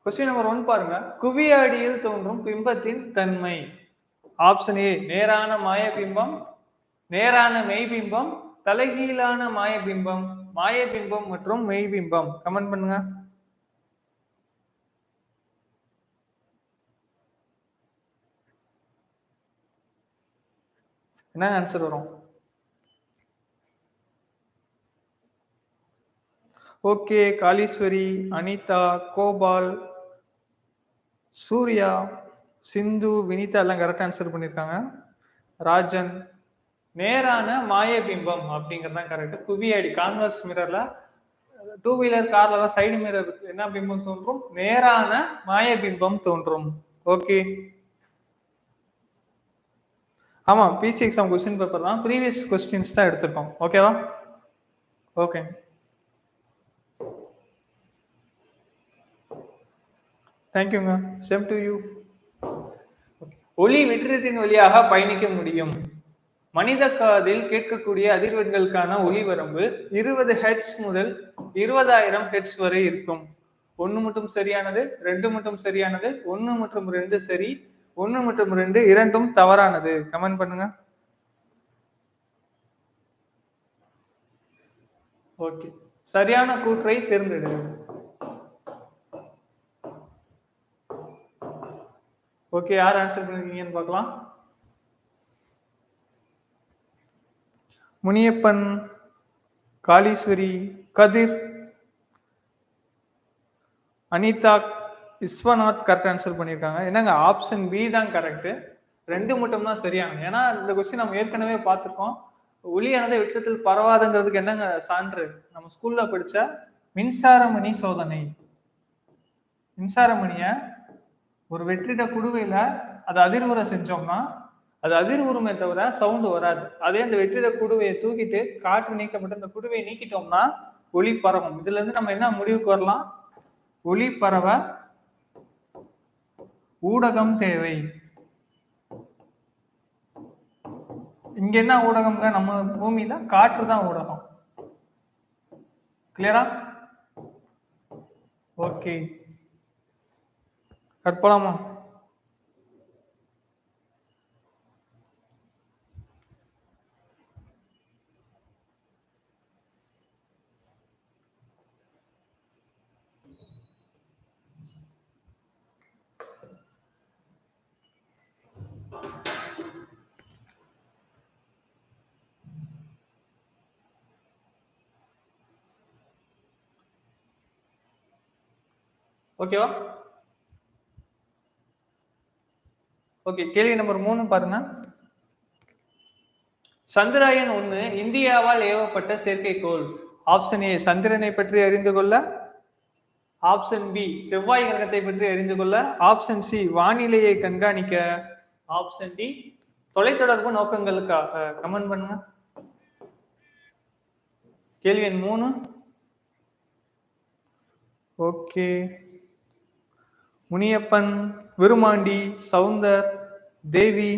Question number 1 பாருங்க. குவிய அடியில் தோன்றும் பிம்பத்தின் தன்மை. ஆப்ஷன் ஏ நேரான மாயபிம்பம், நேரான மெய்பிம்பம், தலைகீழான மாயபிம்பம், மாயபிம்பம் மற்றும் மெய்பிம்பம். கமெண்ட் பண்ணுங்க. என்ன ஆன்சர் வரும்? ஓகே, காளீஸ்வரி, அனிதா, கோபால், சூர்யா, சிந்து, வினிதா எல்லாம் கரெக்ட் ஆன்சர் பண்ணிருக்காங்க. ராஜன், நேரான மாயபிம்பம் அப்படிங்கிறது தான் கரெக்ட். குவியடி கான்வெக்ஸ் மிரர்ல 2 வீலர் கார்ல எல்லாம் சைடு மிரர் என்ன பிம்பம் தோன்றும்? நேரான மாயபிம்பம் தோன்றும். ஓகே, ஆமா, பிசி எக்ஸாம் கொஸ்டின் பேப்பர் தான், ப்ரீவியஸ் கொஸ்டின்ஸ் தான் எடுத்திருக்கோம். ஓகேவா? ஓகே, தேங்க்யூங்க. Same to you. ஒளி வெற்றிடத்தின் வழியாக பயணிக்க முடியும். மனித காதில் கேட்கக்கூடிய அதிர்வெண்களுக்கான ஒளி வரம்பு 20 ஹெர்ட்ஸ் முதல் 20,000 ஹெர்ட்ஸ் வரை இருக்கும். 1 மட்டும் சரியானது, 2 மட்டும் சரியானது, 1 மற்றும் 2 சரி, 1 மற்றும் 2 இரண்டும் தவறானது. கமெண்ட் பண்ணுங்க. ஓகே, சரியான கூற்றை தேர்ந்தெடுங்க. ஓகே, யார் ஆன்சர் பண்ணிருக்கீங்கன்னு பார்க்கலாம். முனியப்பன், காளீஸ்வரி, கதிர், அனிதா, விஸ்வநாத் கரெக்ட் ஆன்சர் பண்ணியிருக்காங்க. என்னங்க, ஆப்ஷன் பி தான் கரெக்ட். 2 மட்டும் தான் சரியானது. ஏன்னா இந்த கொஸ்டின் நம்ம ஏற்கனவே பார்த்துருக்கோம். ஒளியானது வெற்றிடத்தில் பரவாதுங்கிறதுக்கு என்னங்க சான்று? நம்ம ஸ்கூல்ல படிச்ச மின்சாரமணி சோதனை. மின்சாரமணிய ஒரு வெற்றிட குடுவையில அது அதிர்வுற செஞ்சோம்னா அது அதிர்வுறுமே தவிர சவுண்ட் வராது. அதே அந்த வெற்றிட குடுவையை தூக்கிட்டு காற்று நீக்கப்பட்டு அந்த குடுவையை நீக்கிட்டோம்னா ஒளி பரவும். இதுல இருந்து நம்ம என்ன முடிவுக்கு வரலாம்? ஒளி பரவ ஊடகம் தேவை. இங்க என்ன ஊடகம்ங்க? நம்ம பூமியில காற்று தான் ஊடகம். கிளியரா? ஓகே, கற்பலாமா? ஓகேவா? ஓகே, கேள்வி நம்பர் 3 பாருங்க. சந்திராயன் 1 இந்தியாவால் ஏவப்பட்ட செயற்கைக்கோள். ஆப்ஷன் ஏ சந்திரனை பற்றி அறிந்து கொள்ள, ஆப்ஷன் பி செவ்வாய் கிரகத்தை பற்றி அறிந்து கொள்ள, ஆப்ஷன் சி வானிலையை கண்காணிக்க, ஆப்ஷன் டி தொலைத்தொடர்பு நோக்கங்களுக்காக. கமெண்ட் பண்ணுங்க. கேள்வி எண் 3. ஓகே, முனியப்பன், விருமாண்டி, சவுந்தர், தேவி,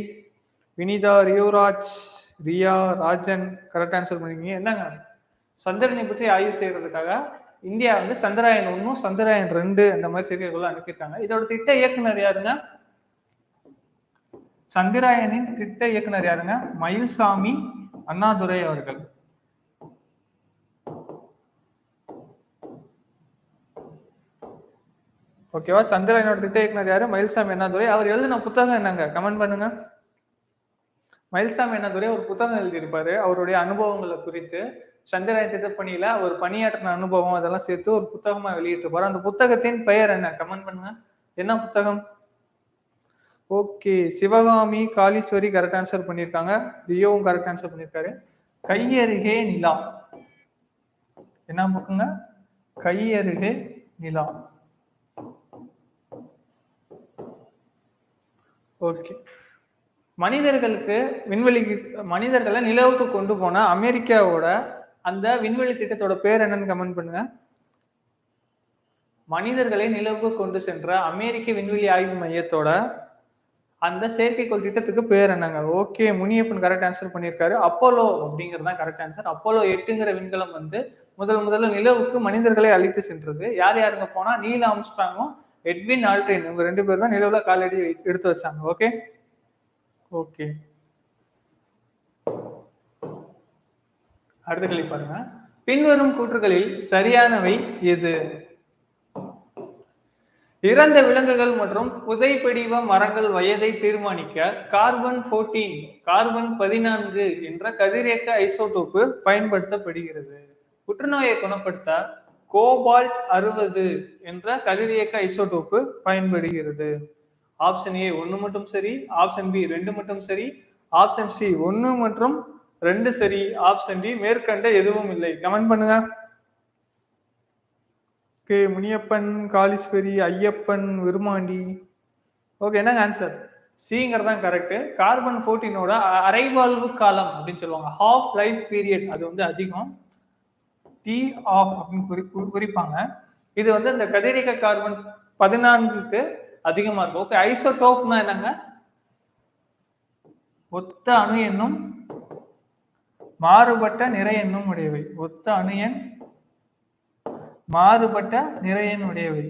வினிதா, ரியோராஜ், ரியா, ராஜன் கரெக்ட் ஆன்சர் பண்ணிருக்கீங்க. என்னங்க, சந்திரனை பற்றி ஆய்வு செய்யறதுக்காக இந்தியா வந்து சந்திராயன் 1, சந்திராயன் 2 அந்த மாதிரி செயற்கைக்கோள் அனுப்பியிருக்காங்க. இதோட திட்ட இயக்குனர் யாருங்க? சந்திராயனின் திட்ட இயக்குனர் யாருங்க? மயில்சாமி அண்ணாதுரை அவர்கள். ஓகேவா? சந்திராயனோட திட்ட இயக்குனர் யாரு? மயில்சாமி அண்ணாதுரை. அவர் எழுதின புத்தகம் என்னங்க? கமெண்ட் பண்ணுங்க. மயில்சாமி அண்ணாதுரை ஒரு புத்தகம் எழுதியிருப்பாரு அவருடைய அனுபவங்களை குறித்து. சந்திராயன் திட்டப்பணியில ஒரு பணியாற்றின அனுபவம் அதெல்லாம் சேர்த்து ஒரு புத்தகமா வெளியிட்டிருப்பாரு. அந்த புத்தகத்தின் பெயர் என்ன? கமெண்ட் பண்ணுங்க. என்ன புத்தகம்? Okay, Sivakami, Kaleeswari correct answer பண்ணியிருக்காங்க. ரியோவும் கரெக்ட் ஆன்சர் பண்ணியிருக்காரு. கையருகே நிலா. என்ன புக்குங்க? கையருகே நிலா. ஓகே, மனிதர்களுக்கு மனிதர்களை நிலவுக்கு கொண்டு போன அமெரிக்காவோட அந்த விண்வெளி திட்டத்தோட பேர் என்னன்னு கமெண்ட் பண்ணுங்க. மனிதர்களை நிலவுக்கு கொண்டு சென்ற அமெரிக்க விண்வெளி ஆய்வு மையத்தோட அந்த செயற்கைக்கோள் திட்டத்துக்கு பேர் என்னங்க? ஓகே, முனியப்பன் கரெக்ட் ஆன்சர் பண்ணியிருக்காரு. அப்போலோ அப்படிங்கிறது தான் கரெக்ட் ஆன்சர். அப்போலோ 8ங்கிற விண்கலம் வந்து முதல்ல நிலவுக்கு மனிதர்களை அழைத்து சென்றது. யார் யாருங்க போனா? நீல் ஆம்ஸ்ட்ராங்கும் எட்வின் ஆல்ட்ரின், இவங்க 2 பேர் தான் நிலவுல காலடி எடுத்து வச்சாங்க. Okay okay. அடுத்த கேள்வி பாருங்க. பின்வரும் கூற்றுகளில் சரியானவை எது? இறந்த விலங்குகள் மற்றும் புதைப்படிவ மரங்கள் வயதை தீர்மானிக்க கார்பன் 14 என்ற கதிரியக்க ஐசோடோப்பு பயன்படுத்தப்படுகிறது. புற்றுநோயை குணப்படுத்த கோபால்ட் 60 என்ற கதிரியக்க ஐசோடோப்பு பயன்படுகிறது. ஆப்ஷன் ஏ 1 மட்டும் சரி, ஆப்ஷன் பி 2 மட்டும் சரி, ஆப்ஷன் சி 1 மற்றும் 2 சரி, ஆப்ஷன் டி மேற்கண்ட எதுவும் இல்லை. கமெண்ட் பண்ணுங்க. ஓகே, முனியப்பன், காளீஸ்வரி, ஐயப்பன், விருமாண்டி. ஓகே, என்னங்க ஆன்சர்? சிங்கிறது தான் கரெக்ட். கார்பன் 14ஓட அரைவாழ்வு காலம் அப்படின்னு சொல்லுவாங்க. ஹாஃப் லைஃப் பீரியட் அது வந்து அதிகம். டி ஆஃப் அப்படின்னு குறிப்பாங்க. இது வந்து இந்த கதிரியக்க கார்பன் 14க்கு அதிகமா இருக்கும். ஓகே, ஐசோடோப்னா என்னங்க? ஒத்த அணு எண்ணும் மாறுபட்ட நிறை எண்ணும் உடையவை. ஒத்த அணு எண் மாறுபட்ட நிறை எண் உடையவை.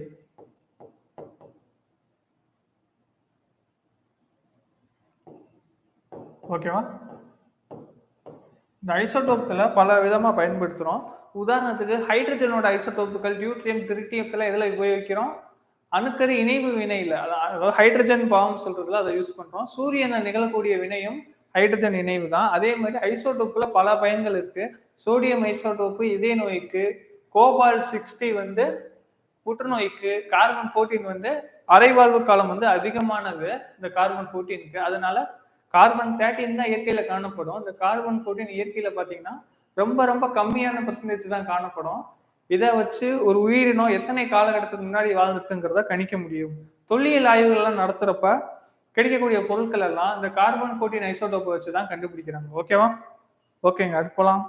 ஓகேவா? இந்த ஐசோடோப்களை பல விதமா பயன்படுத்துறோம். உதாரணத்துக்கு ஹைட்ரஜனோட ஐசோடோப்புகள் டியூட்ரியம், திரிட்டியத்துல எதுல உபயோகிக்கிறோம்? அணுக்கரு இணைவு வினையில, அதாவது ஹைட்ரஜன் பாவம் சொல்றதுல அதை யூஸ் பண்றோம். சூரியனை நிகழக்கூடிய வினையும் ஹைட்ரஜன் இணைவு தான். அதே மாதிரி ஐசோடோப்புல பல பயன்கள் இருக்கு. சோடியம் ஐசோடோப்பு இதய நோய்க்கு, கோபால்ட் 60 வந்து புற்றுநோய்க்கு, கார்பன் 14 வந்து அரைவாழ்வு காலம் வந்து அதிகமானது இந்த கார்பன் 14க்கு. அதனால கார்பன் 13 தான் இயற்கையில காணப்படும். இந்த கார்பன் 14 இயற்கையில பாத்தீங்கன்னா ரொம்ப ரொம்ப கம்மியான பெர்சன்டேஜ் தான் காணப்படும். இதை வச்சு ஒரு உயிரினம் எத்தனை காலகட்டத்துக்கு முன்னாடி வாழ்ந்துருக்குங்கிறத கணிக்க முடியும். தொல்லியல் ஆய்வுகள் எல்லாம் நடத்துறப்ப கிடைக்கக்கூடிய பொருட்கள் எல்லாம் இந்த கார்பன் 14 ஐசோடோப்பை வச்சுதான் கண்டுபிடிக்கிறாங்க. ஓகேவா? ஓகேங்க, அடுத்து போலாம்.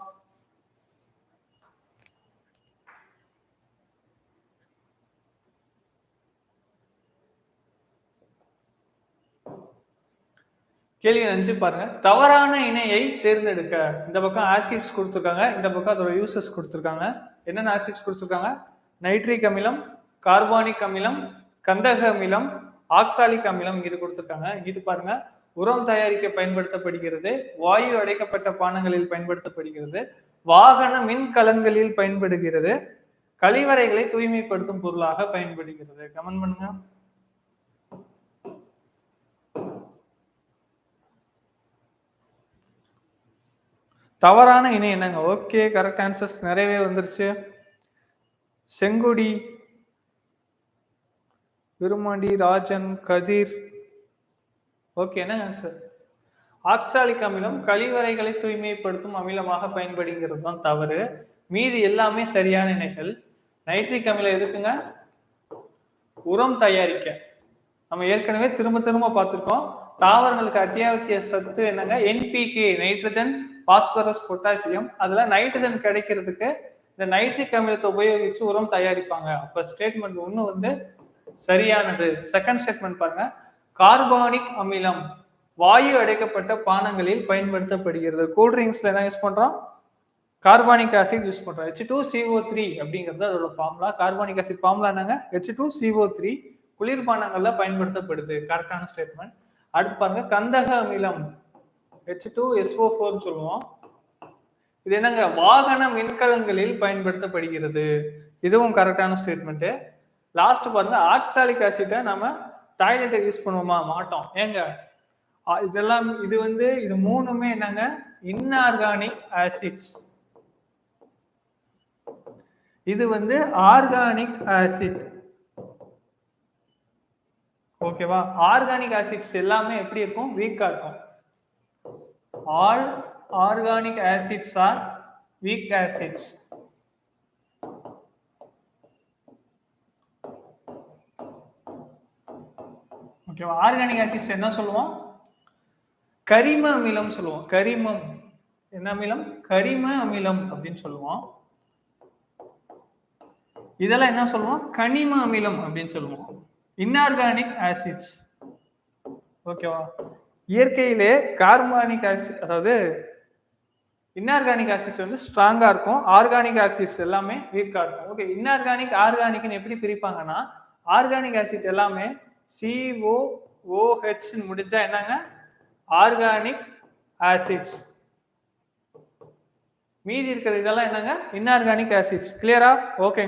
கேள்வி 5 பாருங்க. தவறான இணையை தேர்ந்தெடுக்க. இந்த பக்கம் ஆசிட்ஸ் கொடுத்துருக்காங்க, இந்த பக்கம் அதோட யூசஸ் கொடுத்துருக்காங்க. என்னென்ன ஆசிட்ஸ் கொடுத்துருக்காங்க? நைட்ரிக் அமிலம், கார்பானிக் அமிலம், கந்தக அமிலம், ஆக்சாலிக் அமிலம் இது கொடுத்துருக்காங்க. இது பாருங்க. உரம் தயாரிக்க பயன்படுத்தப்படுகிறது, வாயு அடைக்கப்பட்ட பானங்களில் பயன்படுத்தப்படுகிறது, வாகன மின்கலன்களில் பயன்படுகிறது, கழிவறைகளை தூய்மைப்படுத்தும் பொருளாக பயன்படுகிறது. கமெண்ட் பண்ணுங்க. தவறான இணை என்னங்க? ஓகே, கரெக்ட் ஆன்சர்ஸ் நிறையவே வந்துருச்சு. செங்குடி, விருமாண்டி, ராஜன், கதிர். ஓகே, என்ன ஆன்சர்? ஆக்சாலிக் அமிலம் கழிவறைகளை தூய்மைப்படுத்தும் அமிலமாக பயன்படுகிறது தான் தவறு. மீதி எல்லாமே சரியான இணைகள். நைட்ரிக் அமிலம் எதுக்குங்க? உரம் தயாரிக்க. நம்ம ஏற்கனவே திரும்ப திரும்ப பார்த்திருக்கோம். தாவரங்களுக்கு அத்தியாவசிய சத்து என்னங்க? NPK, nitrogen, phosphorus, potassium. அதுல நைட்ரஜன் கிடைக்கிறதுக்கு இந்த நைட்ரிக் அமிலத்தை உபயோகிச்சு உரம் தயாரிப்பாங்க. அப்ப ஸ்டேட்மெண்ட் 1 வந்து சரியானது. செகண்ட் ஸ்டேட்மெண்ட் பாருங்க. கார்பானிக் அமிலம் வாயு அடைக்கப்பட்ட பானங்களில் பயன்படுத்தப்படுகிறது. கூல்ட்ரிங்க்ஸ்ல என்ன யூஸ் பண்றோம்? கார்பானிக் ஆசிட் யூஸ் பண்றோம். H2CO3 அப்படிங்கிறது அதோட ஃபார்முலா. கார்பானிக் ஆசிட் ஃபார்முலா என்னங்க? H2CO3. குளிர்பானங்கள்ல பயன்படுத்தப்படுது. கரெக்டான ஸ்டேட்மெண்ட். அடுத்து பாருங்க. கந்தக அமிலம் H2SO4 சொல்லுவோம். இது என்னங்க? வாகன மின்கலன்களில் பயன்படுத்தப்படுகிறது. இதுவும் கரெக்டான ஸ்டேட்மெண்ட். லாஸ்ட் பாருங்க. ஆக்சாலிக் ஆசிட்டை நம்ம டாய்லெட்டை யூஸ் பண்ணுவோமா? மாட்டோம். ஏங்க? இதெல்லாம் இது வந்து இது மூணுமே என்னங்க? Inorganic acids. இது வந்து ஆர்கானிக் ஆசிட். ஓகேவா? ஆர்கானிக் ஆசிட்ஸ் எல்லாமே எப்படி இருக்கும்? வீக்கா இருக்கும். All organic acids R week acids. ஓகேவா? ஆர்கானிக் ஆசிட்ஸ் என்ன சொல்லுவோம்? கரிம அமிலம் சொல்லுவோம். கரிமம் என்ன அமிலம்? கரிம அமிலம் அப்படின்னு சொல்லுவோம். இதெல்லாம் என்ன சொல்லுவோம்? கனிம அமிலம் அப்படின்னு சொல்லுவோம். Inorganic acids. ஓகேவா? இயற்கையிலே கார்பானிக் ஆசிட், அதாவது இன்ஆர்கானிக் ஆசிட்ஸ் வந்து ஸ்ட்ராங்கா இருக்கும். ஆர்கானிக் ஆசிட்ஸ் எல்லாமே வீக்கா இருக்கும். ஓகே, இன்ஆர்கானிக் ஆர்கானிக்னு எப்படி பிரிப்பாங்கன்னா, ஆர்கானிக் ஆசிட் எல்லாமே COOH முடிஞ்சா என்னங்க? Organic acids. மீதி இருக்கிறது இதெல்லாம் என்னங்க? Inorganic acids. கிளியரா? ஓகேங்க.